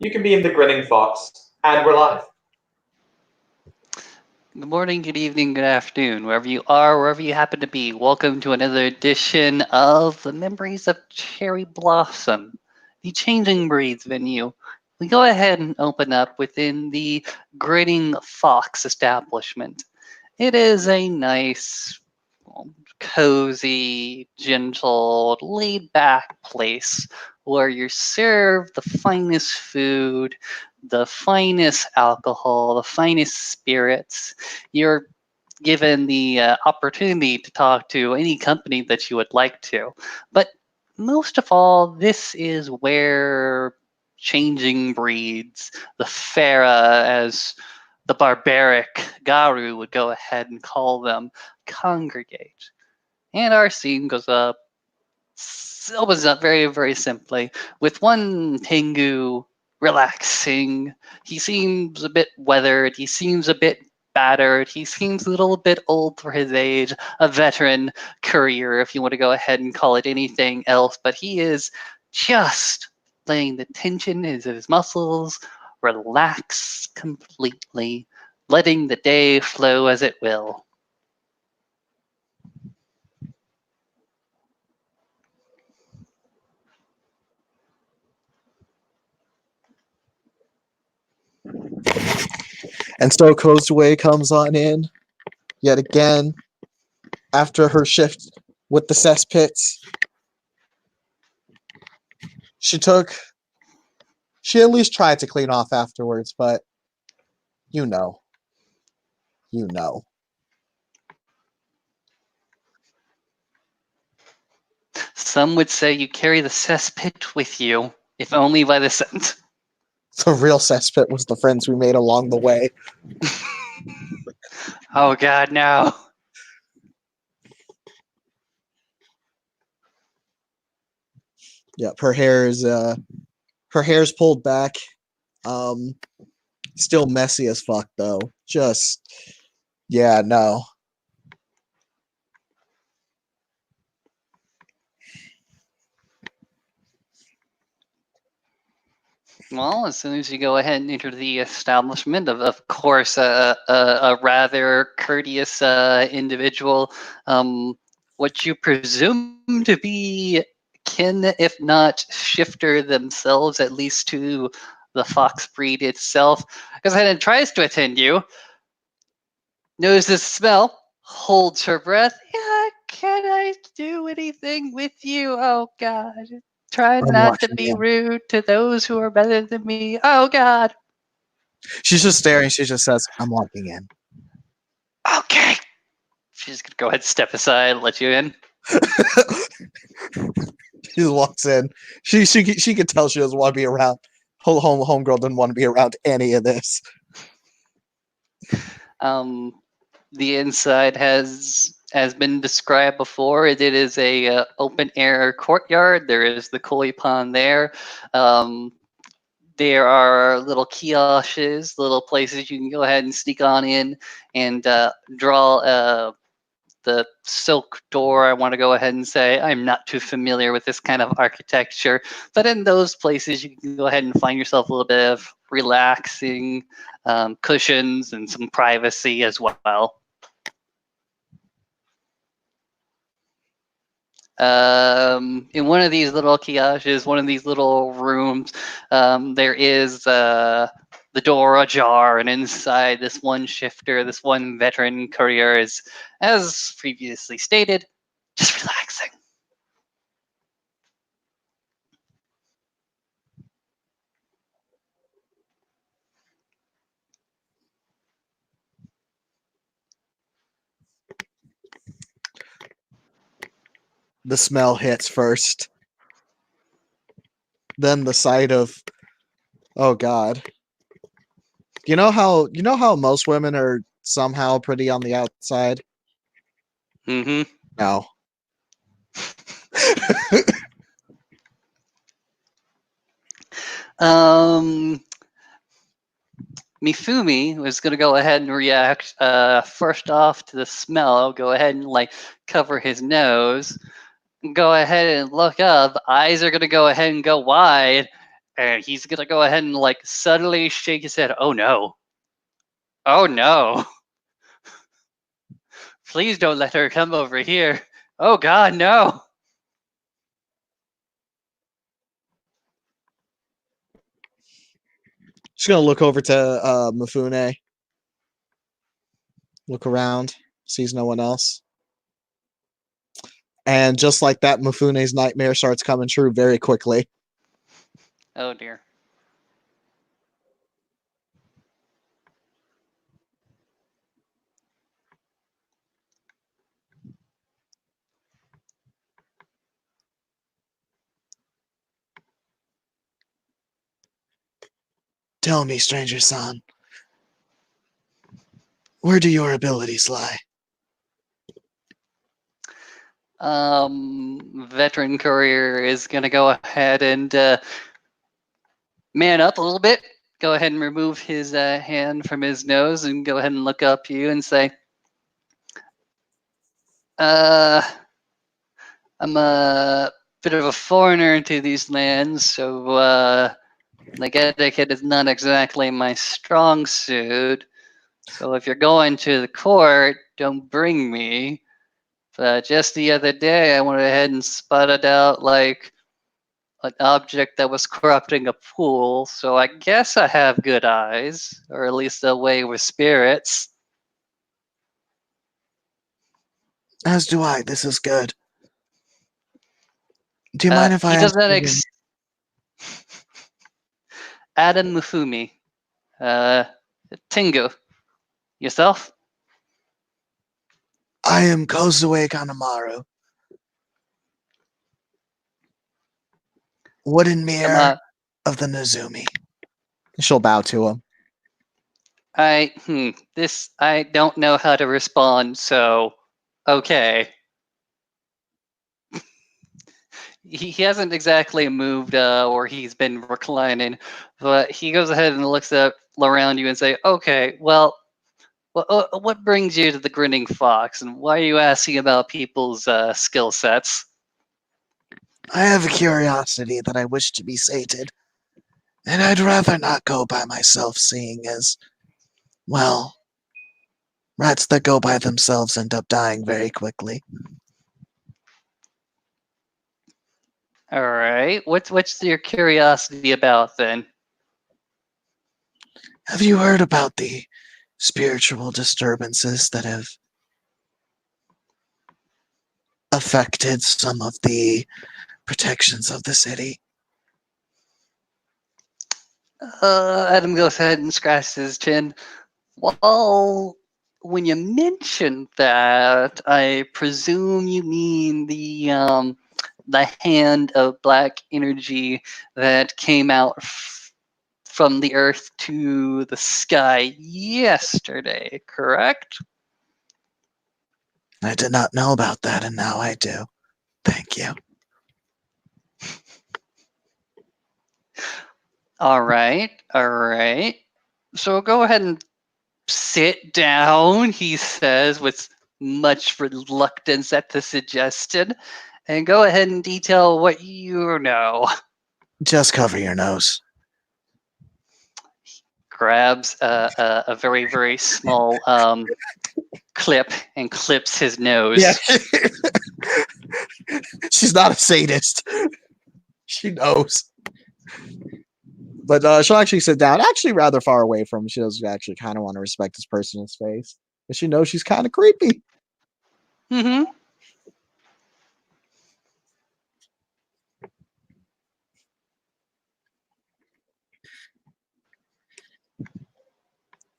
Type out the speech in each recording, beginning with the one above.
You can be in the Grinning Fox, and we're live. Good morning, good evening, good afternoon, wherever you are, wherever you happen to be. Welcome to another edition of the Memories of Cherry Blossom, the Changing Breeds venue. We go ahead and open up within the Grinning Fox establishment. It is a nice, cozy, gentle, laid back place where you're served the finest food, the finest alcohol, the finest spirits. You're given the opportunity to talk to any company that you would like to. But most of all, this is where changing breeds, the Farah, as the barbaric Garu would go ahead and call them, congregate. And our scene opens up very, very simply with one Tengu relaxing. He seems a bit weathered. He seems a bit battered. He seems a little bit old for his age, a veteran courier, if you want to go ahead and call it anything else. But he is just letting the tension of his muscles relax completely, letting the day flow as it will. And so Kozue comes on in yet again after her shift with the cesspits. She at least tried to clean off afterwards, but you know. Some would say you carry the cesspit with you, if only by the scent. The real cesspit was the friends we made along the way. Oh god, no. Yep, her hair's pulled back. Still messy as fuck though. Just yeah, no. Well, as soon as you go ahead and enter the establishment, of course, a rather courteous individual, what you presume to be kin, if not shifter themselves, at least to the fox breed itself, goes ahead and tries to attend you. Knows the smell, holds her breath. Yeah, can I do anything with you? Oh God. Try I'm not to watching be you. rude to those who are better than me. Oh God. She's just staring. She just says, "I'm walking in." Okay. She's gonna go ahead and step aside and let you in. She walks in. She could tell she doesn't want to be around. Homegirl doesn't want to be around any of this. The inside has been described before. It is a open air courtyard. There is the koi pond there. There are little kiosks, little places you can go ahead and sneak on in and draw the silk door. I want to go ahead and say I'm not too familiar with this kind of architecture, but in those places you can go ahead and find yourself a little bit of relaxing cushions and some privacy as well. In one of these little kiosks, one of these little rooms, there is the door ajar, and inside this one shifter, this one veteran courier is, as previously stated, just relaxing. The smell hits first. Then the sight of, oh God. You know how most women are somehow pretty on the outside? Mm-hmm. No. Mifumi was going to go ahead and react first off to the smell. Go ahead and cover his nose. Go ahead and look up. Eyes are going to go ahead and go wide. And he's gonna go ahead and like suddenly shake his head. Oh no. Oh no. Please don't let her come over here. Oh god, no. She's gonna look over to Mifune. Look around, sees no one else. And just like that, Mifune's nightmare starts coming true very quickly. Oh dear. Tell me, stranger-san, where do your abilities lie? Veteran courier is gonna go ahead and man up a little bit. Go ahead and remove his hand from his nose and go ahead and look up you and say, I'm a bit of a foreigner to these lands, so like etiquette is not exactly my strong suit. So if you're going to the court, don't bring me. But just the other day, I went ahead and spotted out like an object that was corrupting a pool. So I guess I have good eyes, or at least a way with spirits. As do I. This is good. Do you mind if I He ask? does that. Adam Mufumi. Tingu. Yourself? I am Kozue Kanemaru. Wooden mirror of the Nezumi. She'll bow to him. I don't know how to respond, so okay. He hasn't exactly moved or he's been reclining, but he goes ahead and looks up around you and say, okay, well, what brings you to the Grinning Fox, and why are you asking about people's skill sets? I have a curiosity that I wish to be sated, and I'd rather not go by myself, seeing as, well, rats that go by themselves end up dying very quickly. All right, what's your curiosity about then? Have you heard about the spiritual disturbances that have affected some of the protections of the city? Adam goes ahead and scratches his chin. Well, when you mention that, I presume you mean the hand of black energy that came out from the earth to the sky yesterday, correct? I did not know about that, and now I do. Thank you. All right, all right. So go ahead and sit down, he says with much reluctance at the suggestion, and go ahead and detail what you know. Just cover your nose. Grabs a very, very small clip and clips his nose. Yeah. She's not a sadist. She knows. But she'll actually sit down, actually rather far away from him. She does actually kind of want to respect this person in his face. But she knows she's kind of creepy. Mm-hmm.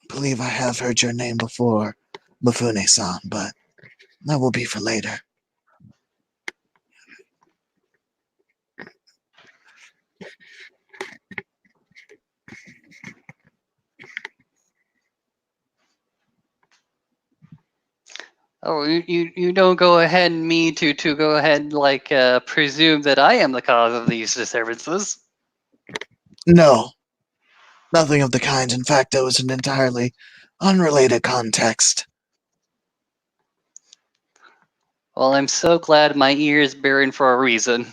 Believe I have heard your name before, Mifune-san, but that will be for later. Oh, you don't go ahead and me to go ahead and like presume that I am the cause of these disturbances. No, nothing of the kind. In fact, that was an entirely unrelated context. Well, I'm so glad my ear is burning for a reason.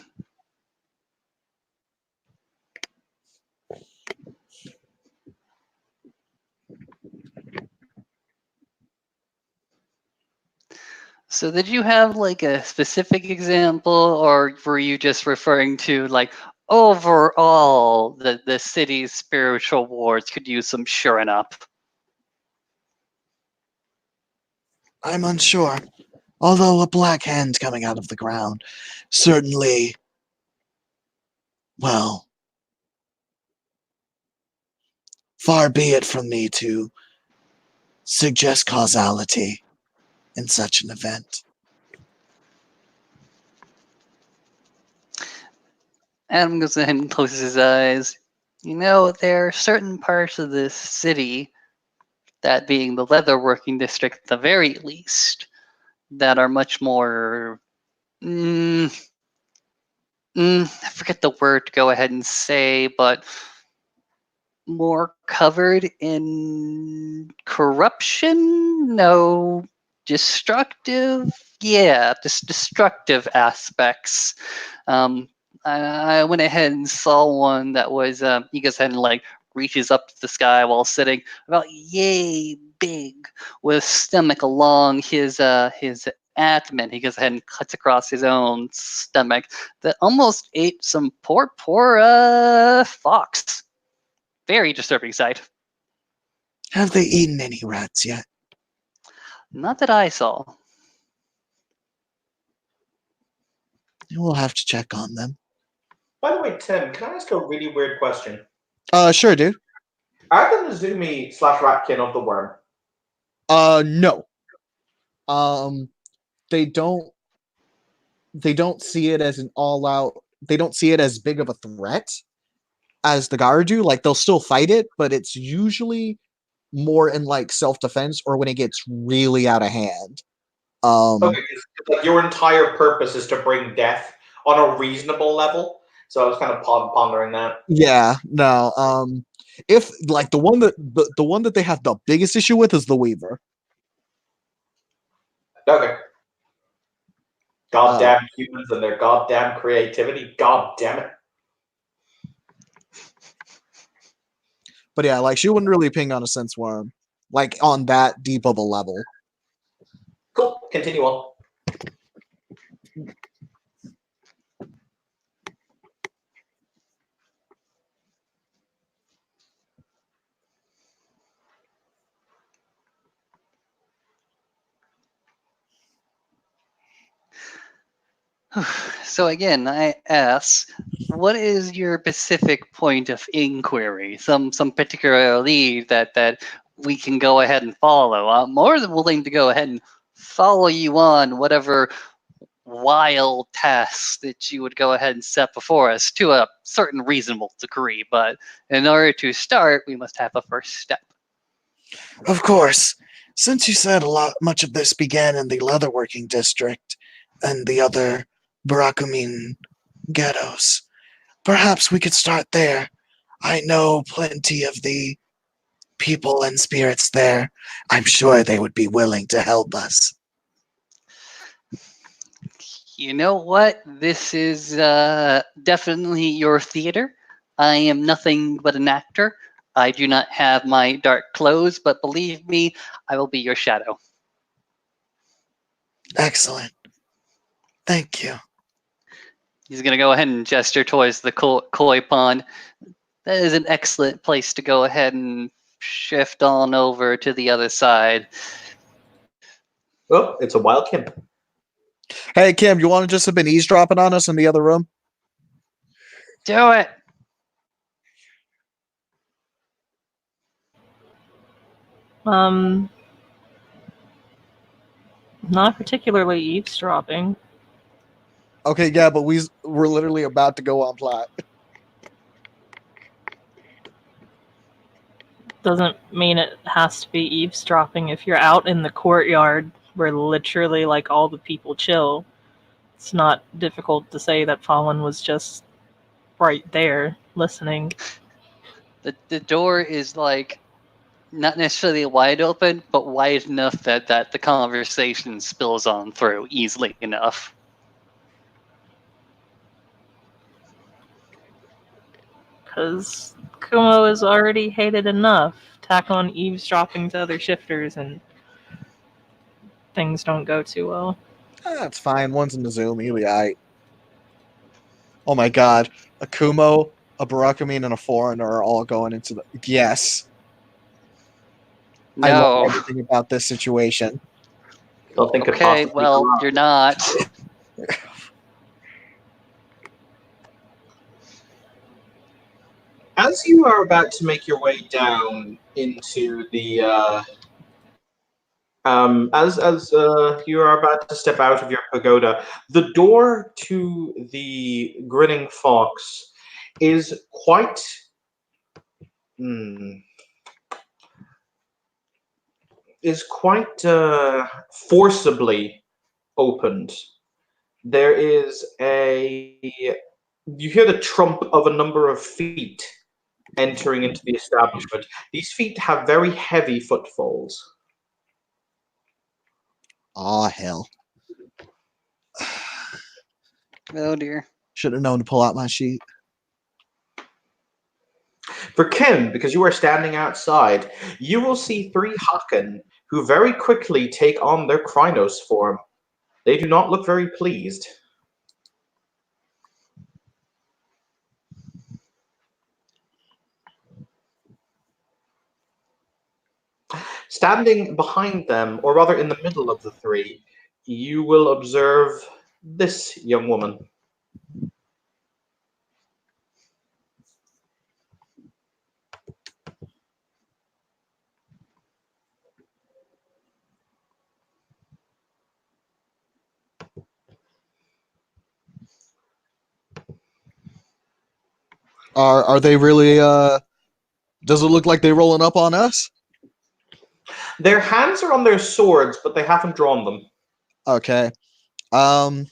So did you have like a specific example, or were you just referring to like overall the city's spiritual wards could use some shoring up? I'm unsure. Although a black hand coming out of the ground certainly, well, far be it from me to suggest causality in such an event. Adam goes ahead and closes his eyes. You know, there are certain parts of this city, that being the leatherworking district at the very least, that are much more. I forget the word to go ahead and say, but more covered in corruption? No, destructive? Yeah, just destructive aspects. I went ahead and saw one that was, he goes ahead and like reaches up to the sky while sitting about yay big with stomach along his abdomen. He goes ahead and cuts across his own stomach that almost ate some poor fox. Very disturbing sight. Have they eaten any rats yet? Not that I saw. We'll have to check on them. By the way, Tim, can I ask a really weird question? Sure, dude. Are the Nezumi / Ratkin of the worm? No. They don't see it as an all-out. They don't see it as big of a threat as the Gar do. Like, they'll still fight it, but it's usually more in like self-defense or when it gets really out of hand. Okay, like your entire purpose is to bring death on a reasonable level. So I was kind of pondering that. Yeah, no. If like the one that they have the biggest issue with is the Weaver. Okay. Goddamn humans and their goddamn creativity. God damn it. But yeah, like she wouldn't really ping on a sense worm, like on that deep of a level. Cool. Continue on. So again, I ask, what is your specific point of inquiry? Some particular lead that we can go ahead and follow. I'm more than willing to go ahead and follow you on whatever wild tasks that you would go ahead and set before us to a certain reasonable degree. But in order to start, we must have a first step. Of course. Since you said much of this began in the leatherworking district and the other Barakumin ghettos, perhaps we could start there. I know plenty of the people and spirits there. I'm sure they would be willing to help us. You know what? This is definitely your theater. I am nothing but an actor. I do not have my dark clothes, but believe me, I will be your shadow. Excellent. Thank you. He's going to go ahead and gesture towards the koi pond. That is an excellent place to go ahead and shift on over to the other side. Oh, it's a wild Kim. Hey, Kim, you want to just have been eavesdropping on us in the other room? Do it! Not particularly eavesdropping. Okay, yeah, but we're literally about to go on plot. Doesn't mean it has to be eavesdropping. If you're out in the courtyard where literally like all the people chill, it's not difficult to say that Fallen was just right there listening. The door is like not necessarily wide open, but wide enough that the conversation spills on through easily enough. Because Kumo is already hated enough. Tack on eavesdropping to other shifters and things don't go too well. That's fine. One's in the Zoom. He'll be alright. Oh my god. Akumo, a Barakamine, and a foreigner are all going into the. Yes. I love No. everything about this situation. Nothing could Okay, possibly well, go wrong. you're not. As you are about to make your way down into the as you are about to step out of your pagoda, the door to the grinning fox is quite forcibly opened. There is you hear the trump of a number of feet entering into the establishment. These feet have very heavy footfalls. Aw, hell. Oh dear. Should have known to pull out my sheet. For Kim, because you are standing outside, you will see 3 Haken who very quickly take on their Krynos form. They do not look very pleased. Standing behind them, or rather in the middle of the 3, you will observe this young woman. Are they really, does it look like they're rolling up on us? Their hands are on their swords, but they haven't drawn them. Okay. Does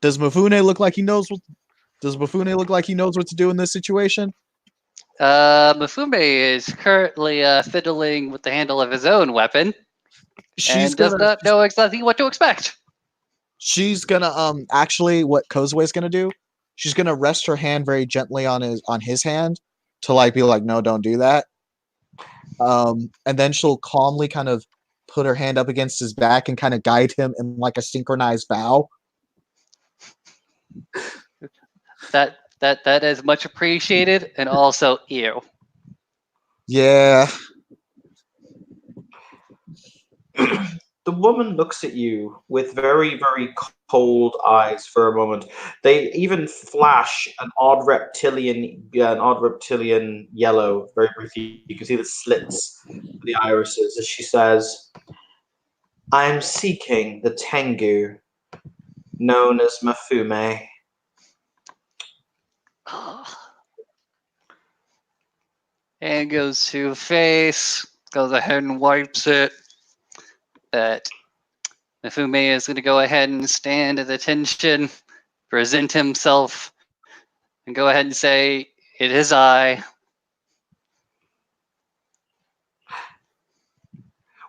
Mifune look like he knows what to do in this situation? Mifune is currently fiddling with the handle of his own weapon and does not know exactly what to expect. She's gonna actually what Kozue's gonna do, she's gonna rest her hand very gently on his hand to like be like, no, don't do that. And then she'll calmly kind of put her hand up against his back and kind of guide him in like a synchronized bow. That is much appreciated, and also ew. Yeah. The woman looks at you with very, very cold eyes for a moment. They even flash an odd reptilian yellow very briefly. You can see the slits of the irises as she says, "I am seeking the Tengu, known as Mifune." And goes to face, goes ahead and wipes it. But Mifune is going to go ahead and stand at attention, present himself, and go ahead and say, "It is I."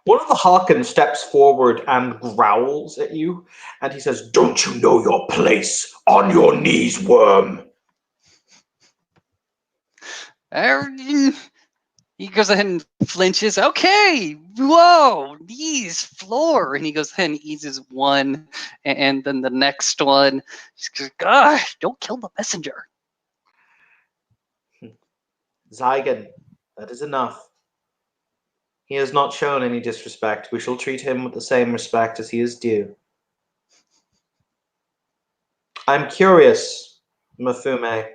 One of the Haken steps forward and growls at you, and he says, "Don't you know your place? On your knees, worm!" He goes ahead and flinches. Okay, whoa, knees, floor. And he goes ahead and eases one, and then the next one. He's goes, "Gosh, don't kill the messenger." Zygon, that is enough. He has not shown any disrespect. We shall treat him with the same respect as he is due. I'm curious, Mifune-san.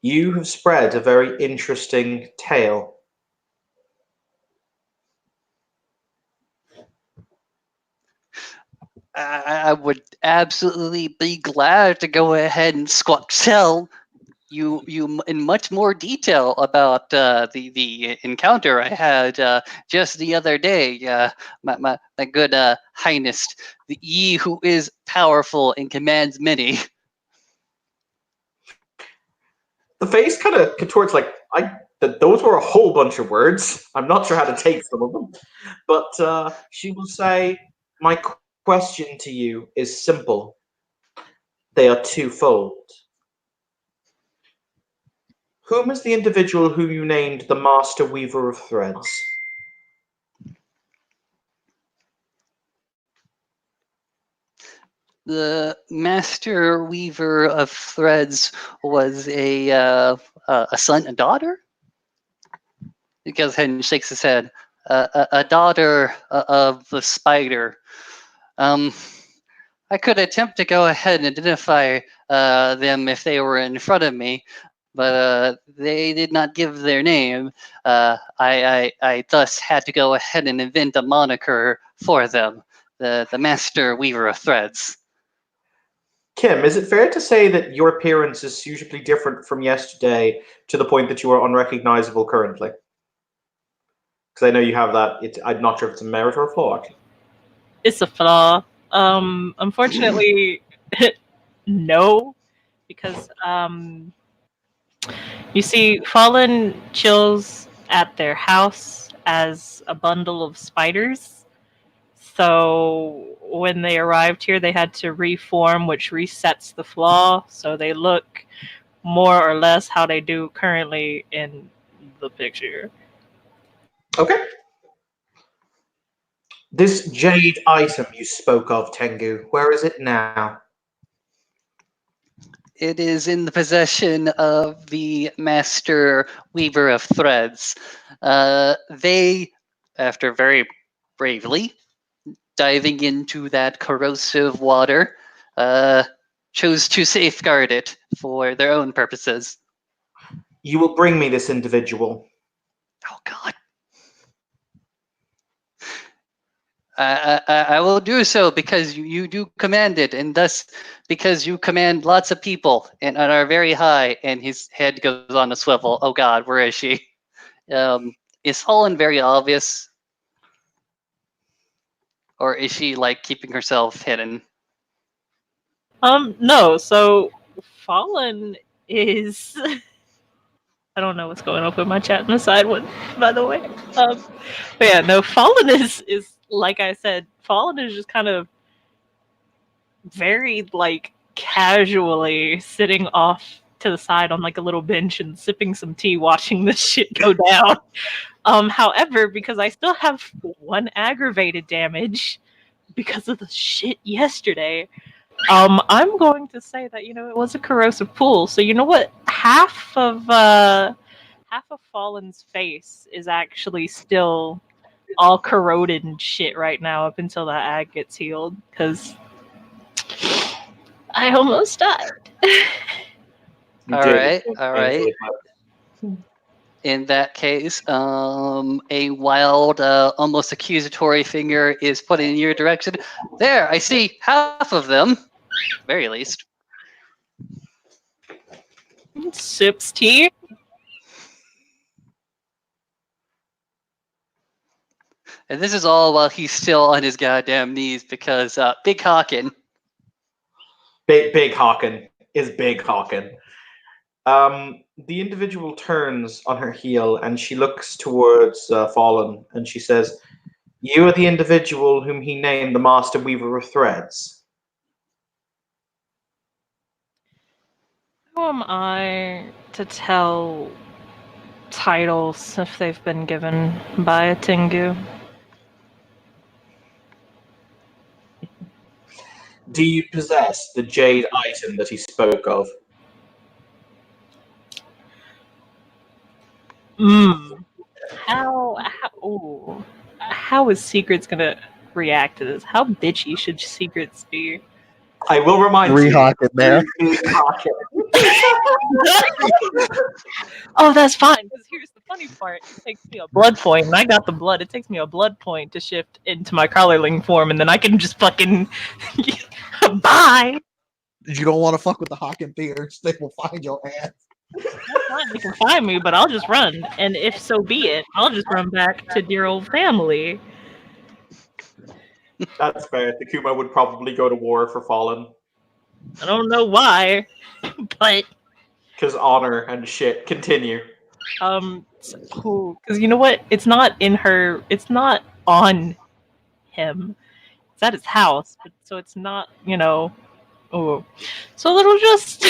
You have spread a very interesting tale. I would absolutely be glad to go ahead and tell you in much more detail about the encounter I had just the other day. My good highness, the Yi who is powerful and commands many. The face kind of contorts like, those were a whole bunch of words. I'm not sure how to take some of them. But she will say, my question to you is simple. They are twofold. Whom is the individual whom you named the Master Weaver of Threads? The master weaver of threads was a son, a daughter? He goes ahead and shakes his head. A daughter of the spider. I could attempt to go ahead and identify them if they were in front of me, but they did not give their name. I thus had to go ahead and invent a moniker for them, the Master Weaver of Threads. Kim, is it fair to say that your appearance is hugely different from yesterday to the point that you are unrecognizable currently? Because I know you have that. I'm not sure if it's a merit or a flaw, actually. It's a flaw. Unfortunately, no, because you see, Fallen chills at their house as a bundle of spiders. So when they arrived here, they had to reform, which resets the flaw. So they look more or less how they do currently in the picture. Okay. This jade item you spoke of, Tengu, where is it now? It is in the possession of the Master Weaver of Threads. They, after very bravely diving into that corrosive water, chose to safeguard it for their own purposes. You will bring me this individual. Oh, God. I will do so because you do command it, and thus because you command lots of people and are very high. And his head goes on a swivel. Oh God, where is she? Is Fallen very obvious, or is she like keeping herself hidden? No. So Fallen is. I don't know what's going on with my chat on the side one, by the way. But yeah, no, Fallen is like I said, Fallen is just kind of very like casually sitting off to the side on like a little bench and sipping some tea, watching this shit go down. However, because I still have 1 aggravated damage because of the shit yesterday, I'm going to say that it was a corrosive pool. So you know what? Half of Fallen's face is actually still all corroded and shit right now up until that ag gets healed, because I almost died. You All did. right, all right. In that case, a wild, almost accusatory finger is pointed in your direction. There, I see half of them, very least. Sips tea. And this is all while he's still on his goddamn knees because Big Hawken. Big Hawken is Big Hawken. The individual turns on her heel and she looks towards Fallen and she says, "You are the individual whom he named the Master Weaver of Threads." Who am I to tell titles if they've been given by a Tengu? Do you possess the jade item that he spoke of? How is Secrets gonna react to this? How bitchy should Secrets be? I will remind you. Rehawk it there. Big Hawken. Oh, that's fine, because here's the funny part. It takes me a blood point, and I got the blood. It takes me a blood point to shift into my Crawlerling form, and then I can just fucking... Bye! You don't want to fuck with the Hawken Thieves. They will find your ass. That's fine, they can find me, but I'll just run. And if so be it, I'll just run back to dear old family. That's fair. Takuma would probably go to war for Fallen. I don't know why, but... Because honor and shit. Continue. Because you know what? It's not in her... It's not on him. It's at his house, but so it's not, Oh. So it'll just...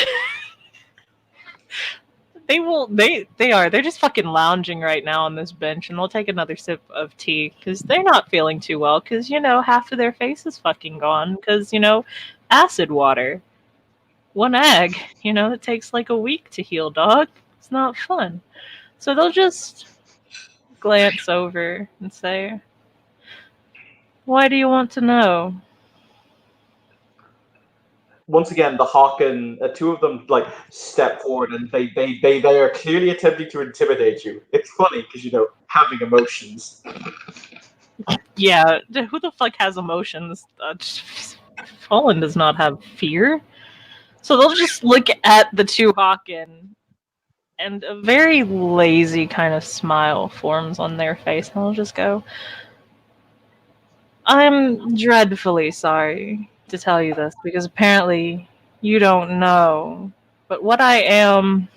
They're just fucking lounging right now on this bench, and they'll take another sip of tea because they're not feeling too well because half of their face is fucking gone because acid water. One egg, it takes like a week to heal, dog. It's not fun. So they'll just glance over and say, "Why do you want to know?" Once again, the hawk and two of them like step forward, and they are clearly attempting to intimidate you. It's funny because having emotions. Yeah, who the fuck has emotions? Fallen does not have fear. So they'll just look at the two Hawken, and a very lazy kind of smile forms on their face, and they'll just go, "I'm dreadfully sorry to tell you this, because apparently you don't know. But what I am,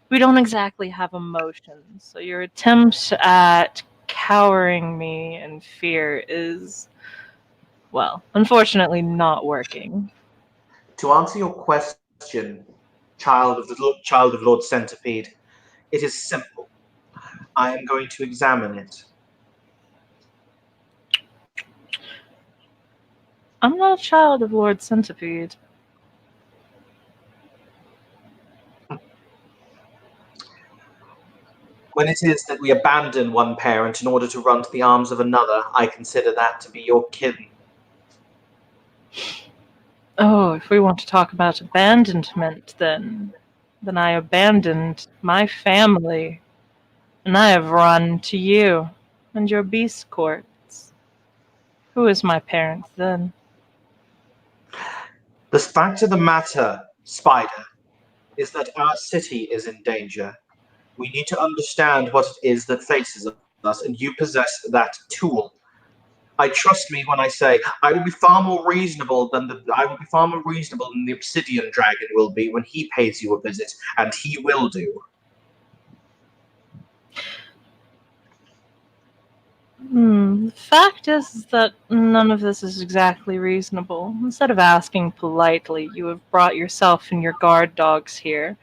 we don't exactly have emotions. So your attempt at cowering me in fear is, well, unfortunately not working." To answer your question, child of Lord Centipede, it is simple. I am going to examine it. I'm not a child of Lord Centipede. When it is that we abandon one parent in order to run to the arms of another, I consider that to be your kin. Oh, if we want to talk about abandonment, then I abandoned my family, and I have run to you and your beast courts. Who is my parent then? The fact of the matter, Spider, is that our city is in danger. We need to understand what it is that faces us, and you possess that tool. I trust me when I say I will be far more reasonable than the Obsidian Dragon will be when he pays you a visit, and he will do. The fact is that none of this is exactly reasonable. Instead of asking politely, you have brought yourself and your guard dogs here,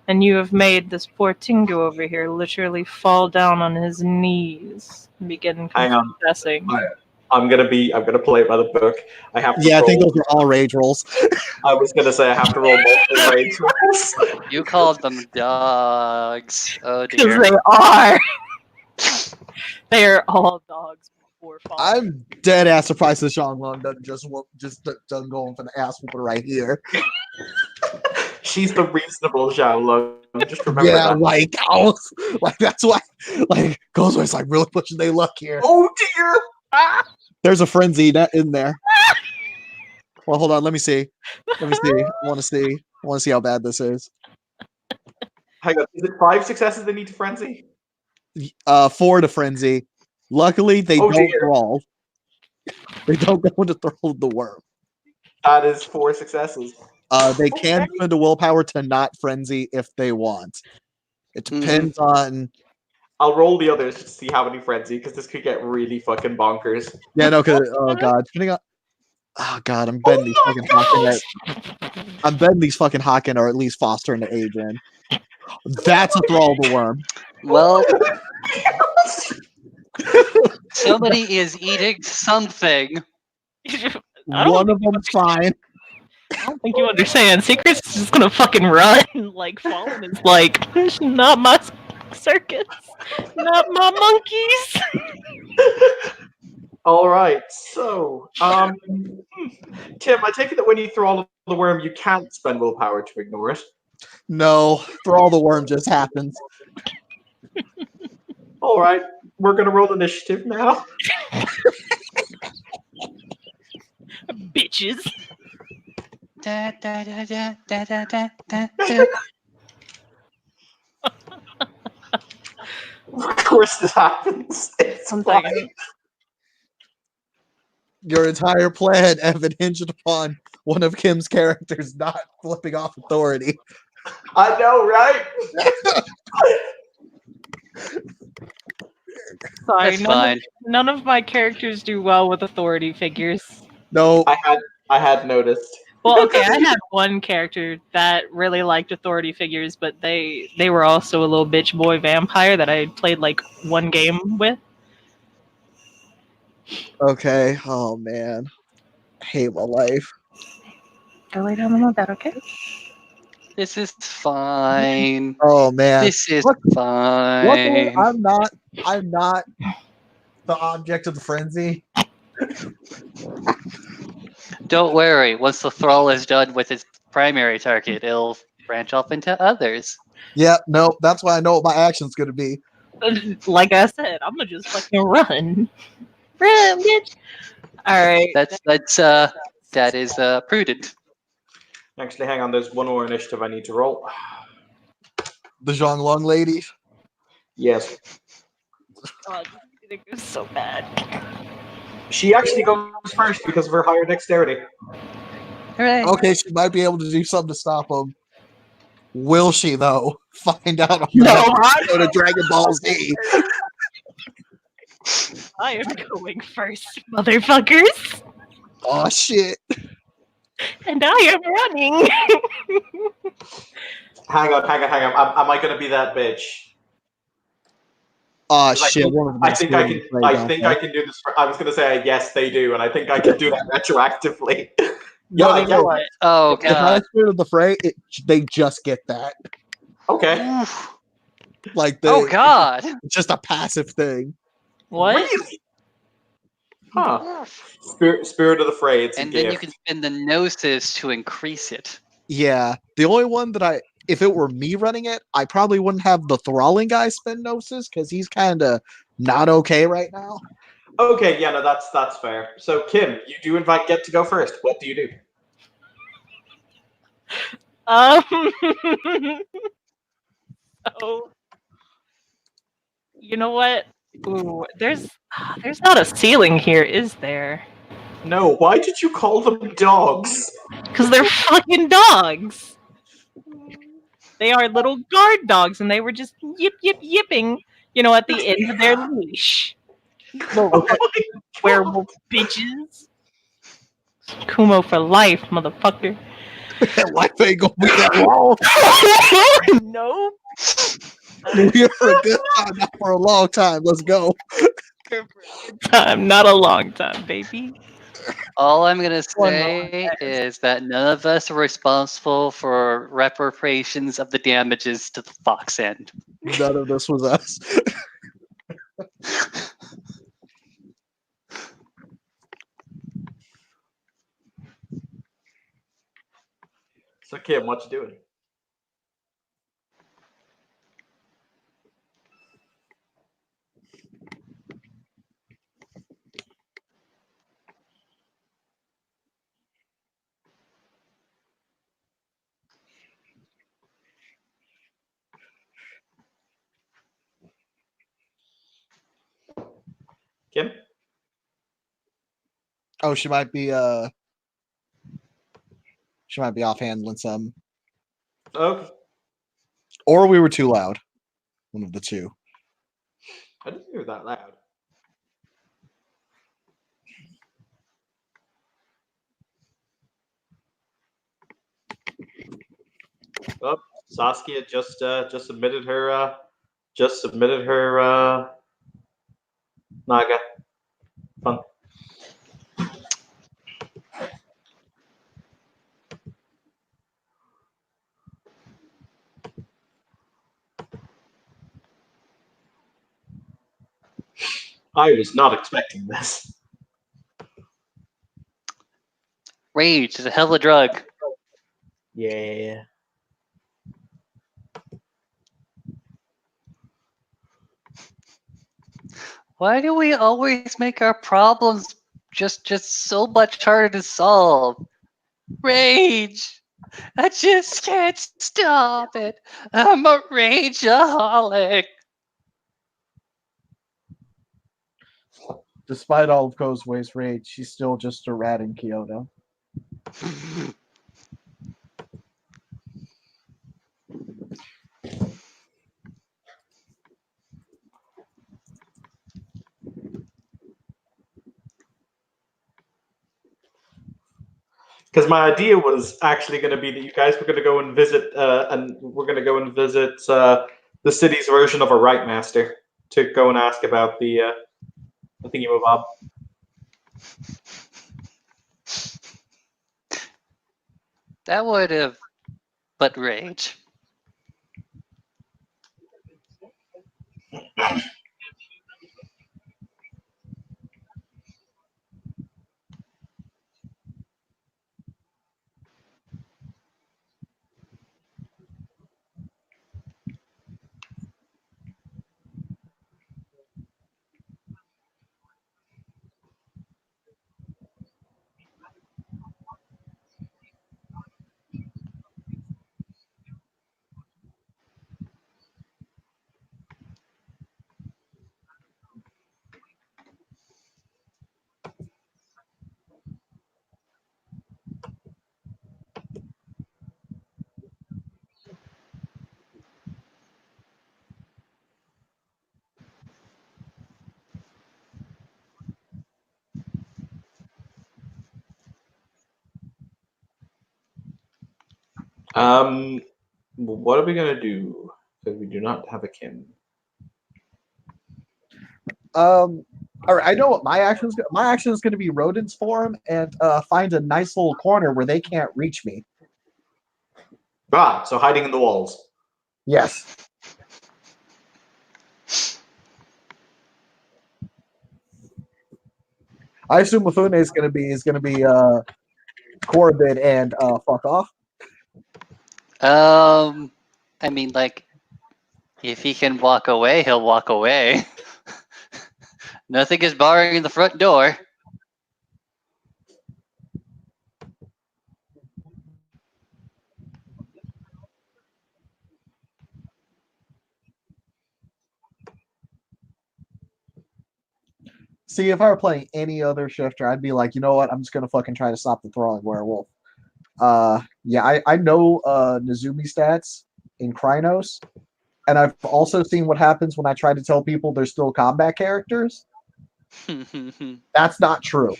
and you have made this poor Tingu over here literally fall down on his knees and begin Hang on. confessing. I'm gonna play it by the book. I have to Yeah, I think roll. those are all rage rolls. I was gonna say I have to roll multiple rage rolls. You called them dogs. Oh Because dear. they are! They are all dogs before falling. I'm dead ass surprised that Xianglong doesn't go for the ass whooping right here. She's the reasonable Zhao Lung. Just remember Yeah, that. like that's why Ghostway's like really pushing their luck here. Oh dear! Ah! There's a frenzy in there. Well, hold on. Let me see. I want to see how bad this is. Hang on. Is it 5 successes they need to frenzy? 4 to frenzy. Luckily, they Oh, don't dear. brawl. They don't go into throw the worm. That is 4 successes. They can Okay. spend a willpower to not frenzy if they want. It depends on. I'll roll the others to see how many frenzy, because this could get really fucking bonkers. Yeah, no, because oh god, depending on. Oh god, I'm betting these fucking Haken. I'm betting these fucking Haken are at least fostering the age in. That's a thrall the worm. Well, somebody is eating something. One of them's fine. I don't think you understand. Secret's just gonna fucking run. Like, Fallen is like, not my circus, not my monkeys. All right, so Tim, I take it that when you throw all of the worm, you can't spend willpower to ignore it. No, thrall the worm just happens. All right, we're gonna roll initiative now. Bitches. Da, da, da, da, da, da, da, da, da. Of course, this happens. It's One fine. second. Your entire plan, Evan, hinged upon one of Kim's characters not flipping off authority. I know, right? Sorry, That's fine. none of my characters do well with authority figures. No, I had noticed. Well, okay, I had one character that really liked authority figures, but they were also a little bitch boy vampire that I played like one game with. okay. Oh man, I hate my life. Go lay down on my bed, okay? This is fine. Oh man. This is Luckily, fine. I'm not the object of the frenzy. Don't worry. Once the thrall is done with its primary target, it'll branch off into others. Yeah, no, that's why I know what my action's gonna be. Like I said, I'm gonna just fucking run. Run, bitch. Alright. That is prudent. Actually, hang on. There's one more initiative I need to roll. The Zhonglong lady. Yes. God, this is so bad. She actually goes first because of her higher dexterity. Hooray. Okay, she might be able to do something to stop him. Will she though? Find out on the No, next episode of Dragon Ball Z. I am going first, motherfuckers. Oh shit. And I am running. Hang on. Am I going to be that bitch? Oh 'Cause shit. One of them I is think I scared can. of the I think I can do this. I was going to say yes, they do, and I think I can do that retroactively. Yeah, yeah. What? Oh If I god. Spirit of the Fray, they just get that. Okay. Oof. Like Oh god. it's just a passive thing. What? Really? Huh. Oof. Spirit of the Fray. It's a And then you gift. can spend the gnosis to increase it. Yeah. The only one that if it were me running it, I probably wouldn't have the thralling guy spend Gnosis because he's kind of not okay right now. Okay, yeah, no, that's fair. So, Kim, you do get to go first. What do you do? So, you know what? Ooh, there's not a ceiling here, is there? No, why did you call them dogs? Because they're fucking dogs. They are little guard dogs, and they were just yipping, at the end of their leash. Oh my Werewolf bitches. Kumo for life, motherfucker. Life ain't gonna be that long. Nope. We're here for a good time, not for a long time. Let's go. Time, not a long time, baby. All I'm gonna One say is that none of us are responsible for reparations of the damages to the Fox End. None of this was us. So, Kim, what you doing? Kim? Oh, she might be off handling some. Okay. Or we were too loud. One of the two. I didn't hear that loud. Oh, Saskia just submitted her Naga. Fun. I was not expecting this. Rage is a hell of a drug. Yeah. Why do we always make our problems just so much harder to solve? Rage! I just can't stop it. I'm a rageaholic. Despite all of Kozwe's rage, she's still just a rat in Kyoto. Because my idea was actually going to be that you guys were going to go and visit, the city's version of a Right Master to go and ask about the thingy-mabob. That would have, but rage. What are we gonna do? Because we do not have a Kim. All right, I know what my action is. My action is going to be rodents form and find a nice little corner where they can't reach me. Ah, so hiding in the walls. Yes. I assume Mifune is going to be Corbin and fuck off. I mean, like, if he can walk away, he'll walk away. Nothing is barring the front door. See, if I were playing any other shifter, I'd be like, you know what? I'm just going to fucking try to stop the throwing werewolf. Yeah, I know Nezumi stats in Krynos, and I've also seen what happens when I try to tell people they're still combat characters. That's not true.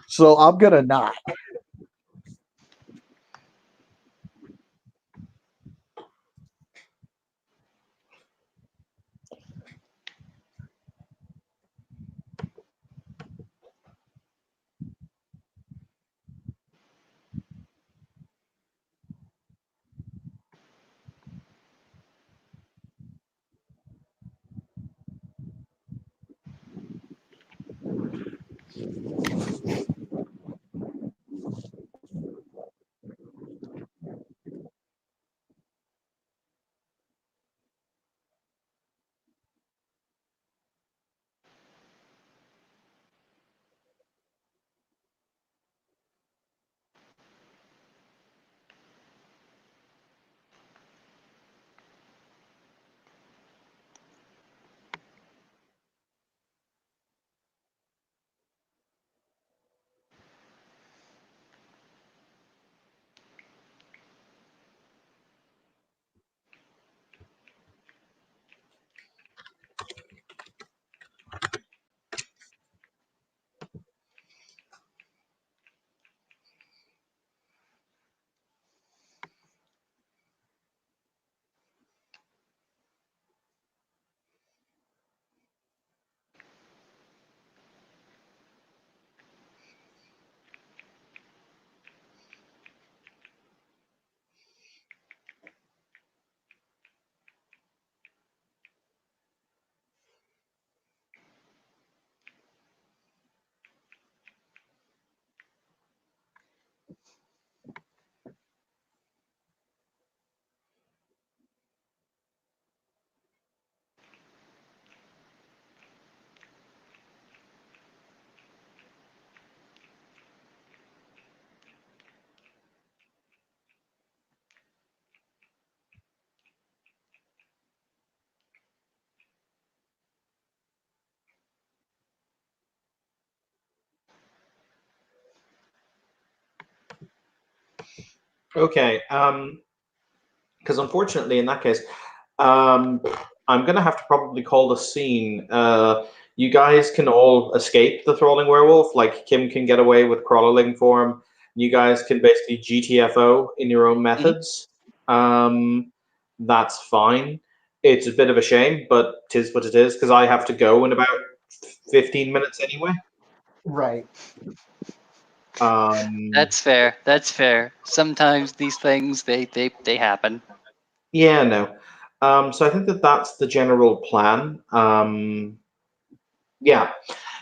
So I'm gonna not. Okay. Because unfortunately, in that case, I'm gonna have to probably call the scene. You guys can all escape the thralling werewolf. Like Kim can get away with crawling form. You guys can basically GTFO in your own methods. That's fine. It's a bit of a shame, but tis what it is. Because I have to go in about 15 minutes anyway. Right. That's fair. That's fair. Sometimes these things they happen. Yeah, no. So I think that that's the general plan. Yeah.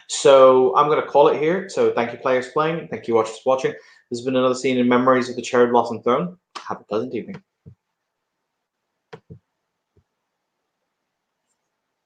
So I'm going to call it here. So thank you, players playing. Thank you, watchers watching. This has been another scene in Memories of the Charred Blossom Throne. Have a pleasant evening.